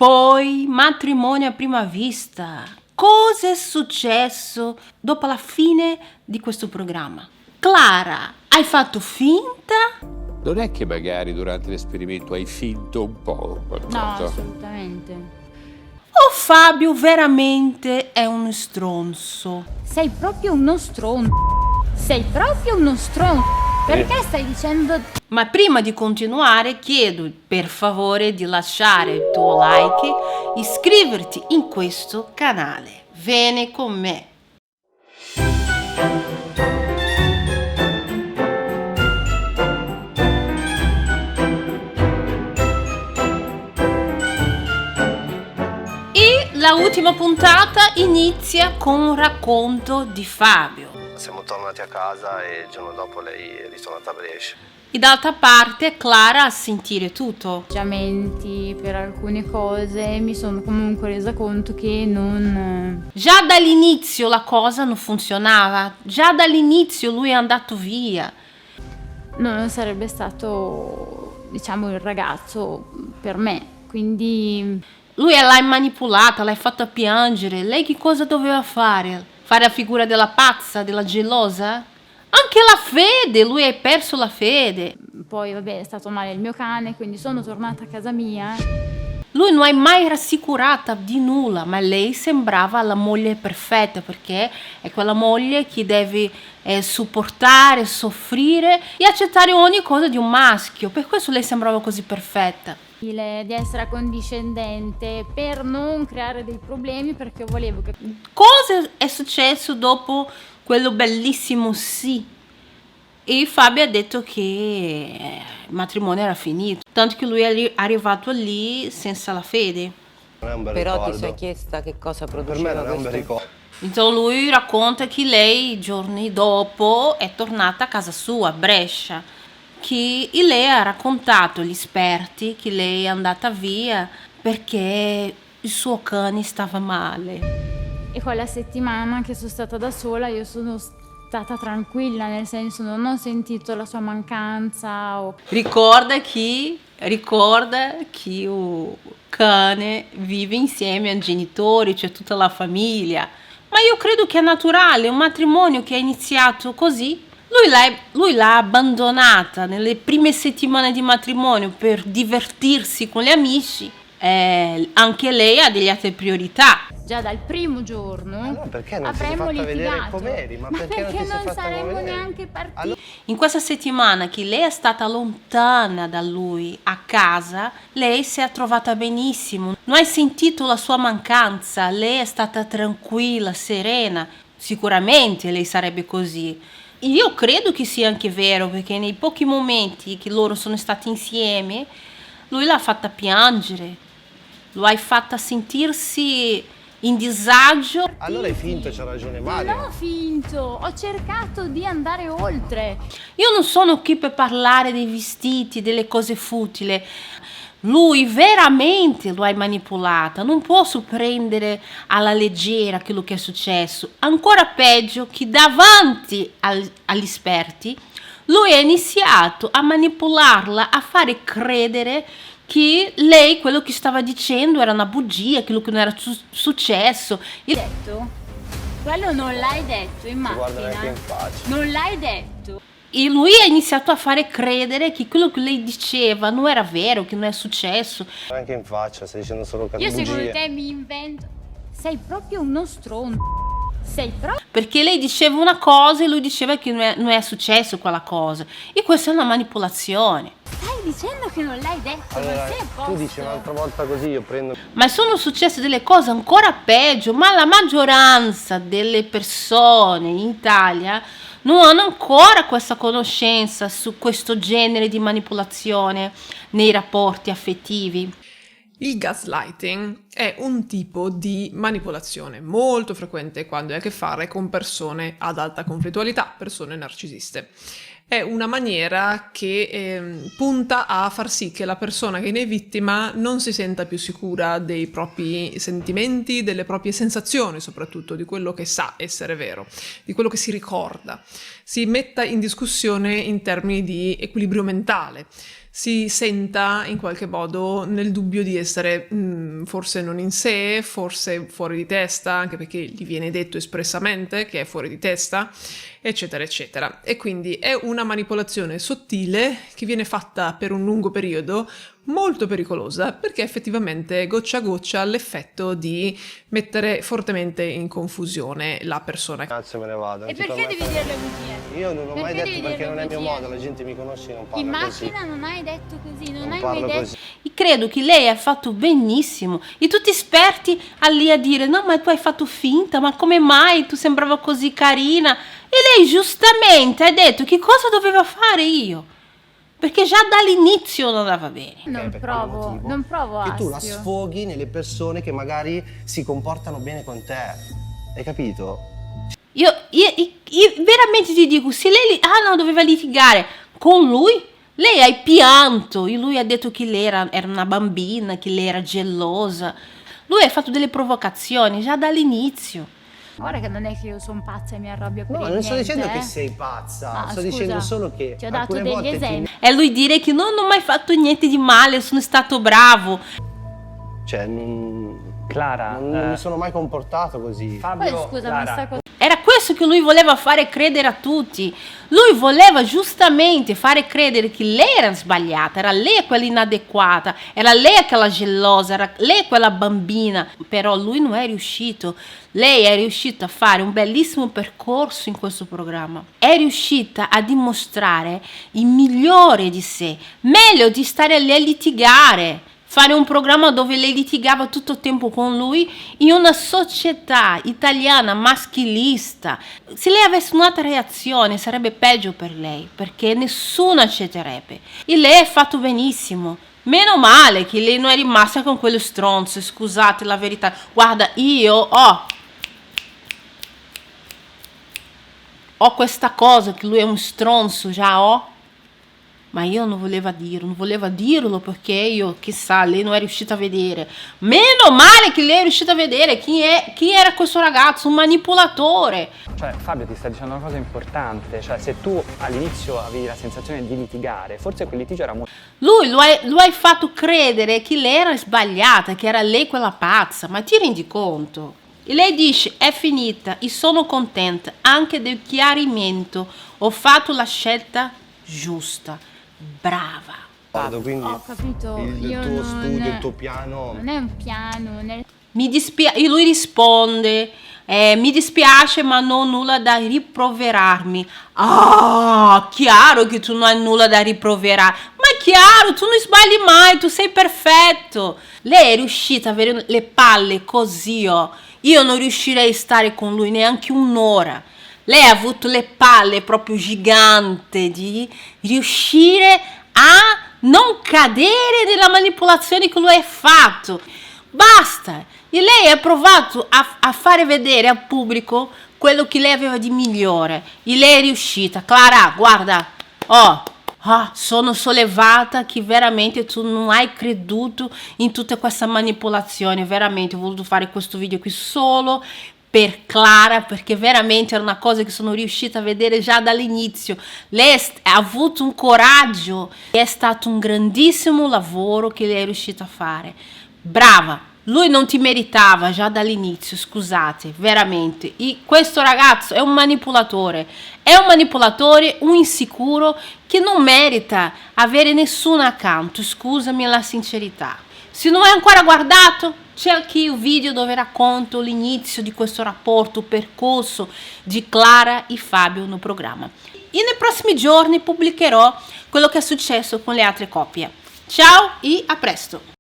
Poi matrimonio a prima vista. Cosa è successo dopo la fine di questo programma? Clara, hai fatto finta? Non è che magari durante l'esperimento hai finto un po' qualcosa? No, assolutamente. O Fabio veramente è uno stronzo? Sei proprio uno stronzo. Sei proprio uno stronzo. Perché stai dicendo... Ma prima di continuare chiedo per favore di lasciare il tuo like e iscriverti in questo canale. Vieni con me. E la ultima puntata inizia con un racconto di Fabio. Siamo tornati a casa e il giorno dopo lei è ritornata a Brescia. E d'altra parte Clara a sentire tutto. Atteggiamenti per alcune cose, mi sono comunque resa conto che non... Già dall'inizio la cosa non funzionava, già dall'inizio lui è andato via. non sarebbe stato, diciamo, il ragazzo per me. Quindi Lui l'hai manipolata, l'hai fatta piangere. Lei che cosa doveva fare? Fare la figura della pazza, della gelosa? Anche la fede, lui ha perso la fede. poi, vabbè, è stato male il mio cane, quindi sono tornata a casa mia. Lui non è mai rassicurata di nulla, ma lei sembrava la moglie perfetta, perché è quella moglie che deve supportare, soffrire e accettare ogni cosa di un maschio. Per questo lei sembrava così perfetta. Di essere accondiscendente per non creare dei problemi, perché volevo che... Cosa è successo dopo quello bellissimo sì? E Fabio ha detto che il matrimonio era finito, tanto che lui è arrivato lì senza la fede. Non è un bel Però ricordo. ti sei chiesta che cosa Per me produceva non è un bel questo? ricordo. Então lui racconta che lei giorni dopo è tornata a casa sua, a Brescia, che lei ha raccontato agli esperti che lei è andata via perché il suo cane stava male. E quella settimana che sono stata da sola io sono stata tranquilla, nel senso non ho sentito la sua mancanza o... Ricorda che il cane vive insieme ai genitori, c'è tutta la famiglia. Ma io credo che è naturale, un matrimonio che è iniziato così. Lui l'ha abbandonata nelle prime settimane di matrimonio per divertirsi con gli amici. Anche lei ha delle altre priorità. Già dal primo giorno No, perché non ti sei avremmo fatta vedere litigato. com'eri? Ma perché non ti sei non fatta saremmo vedere? neanche partiti. Allora- In questa settimana che lei è stata lontana da lui a casa, lei si è trovata benissimo. Non hai sentito la sua mancanza, lei è stata tranquilla, serena. Sicuramente lei sarebbe così. Io credo che sia anche vero, perché nei pochi momenti che loro sono stati insieme, lui l'ha fatta piangere, lo hai fatta sentirsi in disagio. Allora hai finto, c'ha ragione Non Mario. ho finto, ho cercato di andare oltre. Io non sono qui per parlare dei vestiti, delle cose futili. Lui veramente lo hai manipolata, non posso prendere alla leggera quello che è successo. Ancora peggio che davanti agli esperti lui ha iniziato a manipolarla, a fare credere che lei quello che stava dicendo era una bugia, quello che non era successo. Detto? Quello non l'hai detto in Ti guarda neanche in macchina. faccia. Non l'hai detto. E lui ha iniziato a fare credere che quello che lei diceva non era vero, che non è successo. Neanche in faccia, stai dicendo solo Io bugie. secondo te mi invento. Sei proprio uno stronzo. Sei proprio... Perché lei diceva una cosa e lui diceva che non è successo quella cosa. E questa è una manipolazione. Stai dicendo che non l'hai detto, Allora, ma sei a posto. tu dici un'altra volta così, io prendo... Ma sono successe delle cose ancora peggio, ma la maggioranza delle persone in Italia non hanno ancora questa conoscenza su questo genere di manipolazione nei rapporti affettivi. Il gaslighting è un tipo di manipolazione molto frequente quando hai a che fare con persone ad alta conflittualità, persone narcisiste. È una maniera che punta a far sì che la persona che ne è vittima non si senta più sicura dei propri sentimenti, delle proprie sensazioni, soprattutto di quello che sa essere vero, di quello che si ricorda, si metta in discussione in termini di equilibrio mentale, si senta in qualche modo nel dubbio di essere forse non in sé, forse fuori di testa, anche perché gli viene detto espressamente che è fuori di testa, eccetera, eccetera. E quindi è una manipolazione sottile che viene fatta per un lungo periodo, molto pericolosa, perché effettivamente goccia a goccia ha l'effetto di mettere fortemente in confusione la persona. Cazzo, me ne vado. E perché devi dire le bugie? Io non ho mai Perché detto, devi perché dire non è le mio bugie? modo, la gente mi conosce e non parla In così. macchina non hai detto così, non Non hai mai parlo detto. così. E credo che lei ha fatto benissimo. E tutti esperti lì a dire: no, ma tu hai fatto finta, ma come mai tu sembrava così carina? E lei giustamente ha detto che cosa doveva fare io, perché già dall'inizio non andava bene. Non Per provo, quale motivo? non provo Che tu la astio. sfoghi nelle persone che magari si comportano bene con te. Hai capito? Io veramente ti dico, se lei no, doveva litigare con lui, lei ha pianto e lui ha detto che lei era una bambina, che lei era gelosa. Lui ha fatto delle provocazioni già dall'inizio. Ora che non è che io sono pazza e mi arrabbio per No, il non sto niente, dicendo che sei pazza, Ah, sto scusa, dicendo solo che ti ho dato alcune degli volte esempi. E lui dire che non ho mai fatto niente di male, sono stato bravo. Cioè, non Clara, mi sono mai comportato così. Fabio, Poi scusa, ma Clara, sta cosa. Era questo che lui voleva fare credere a tutti. Lui voleva giustamente fare credere che lei era sbagliata, era lei quella inadeguata, era lei quella gelosa, era lei quella bambina. Però lui non è riuscito. Lei è riuscita a fare un bellissimo percorso in questo programma. È riuscita a dimostrare il migliore di sé, meglio di stare lì a litigare. Fare un programma dove lei litigava tutto il tempo con lui in una società italiana maschilista. Se lei avesse un'altra reazione sarebbe peggio per lei, perché nessuno accetterebbe. E lei ha fatto benissimo. Meno male che lei non è rimasta con quello stronzo, scusate la verità. Guarda, io ho questa cosa che lui è un stronzo, già ho. Ma io non voleva dirlo perché io, chissà, lei non è riuscita a vedere. Meno male che lei è riuscita a vedere chi era questo ragazzo, un manipolatore. cioè Fabio ti sta dicendo una cosa importante, cioè se tu all'inizio avevi la sensazione di litigare, forse quel litigio era molto... Lui lo hai fatto credere che lei era sbagliata, che era lei quella pazza, ma ti rendi conto? E lei dice: è finita e sono contenta anche del chiarimento, ho fatto la scelta giusta. Brava. Quindi Ho capito, il io tuo non... studio, il tuo piano. Non è un piano, Mi dispiace, e lui risponde: mi dispiace ma non ho nulla da rimproverarmi. Ah, chiaro che tu non hai nulla da rimproverare, ma è chiaro, tu non sbagli mai, tu sei perfetto. Lei è riuscita a avere le palle così, io non riuscirei a stare con lui neanche un'ora. Lei ha avuto le palle proprio giganti di riuscire a non cadere nella manipolazione che lui ha fatto. Basta! E lei ha provato a fare vedere al pubblico quello che lei aveva di migliore. E lei è riuscita. Clara, guarda, sono sollevata che veramente tu non hai creduto in tutta questa manipolazione. Veramente ho voluto fare questo video qui solo per Clara, perché veramente era una cosa che sono riuscita a vedere già dall'inizio. Lei ha avuto un coraggio, è stato un grandissimo lavoro che lei è riuscita a fare. Brava! Lui non ti meritava già dall'inizio, scusate, veramente. E questo ragazzo è un manipolatore, un insicuro che non merita avere nessuno accanto, scusami la sincerità. Se non hai ancora guardato, c'è anche il video dove racconto l'inizio di questo rapporto, percorso di Clara e Fabio no programma. E nei prossimi giorni pubblicherò quello che è successo con le altre coppie. Ciao e a presto!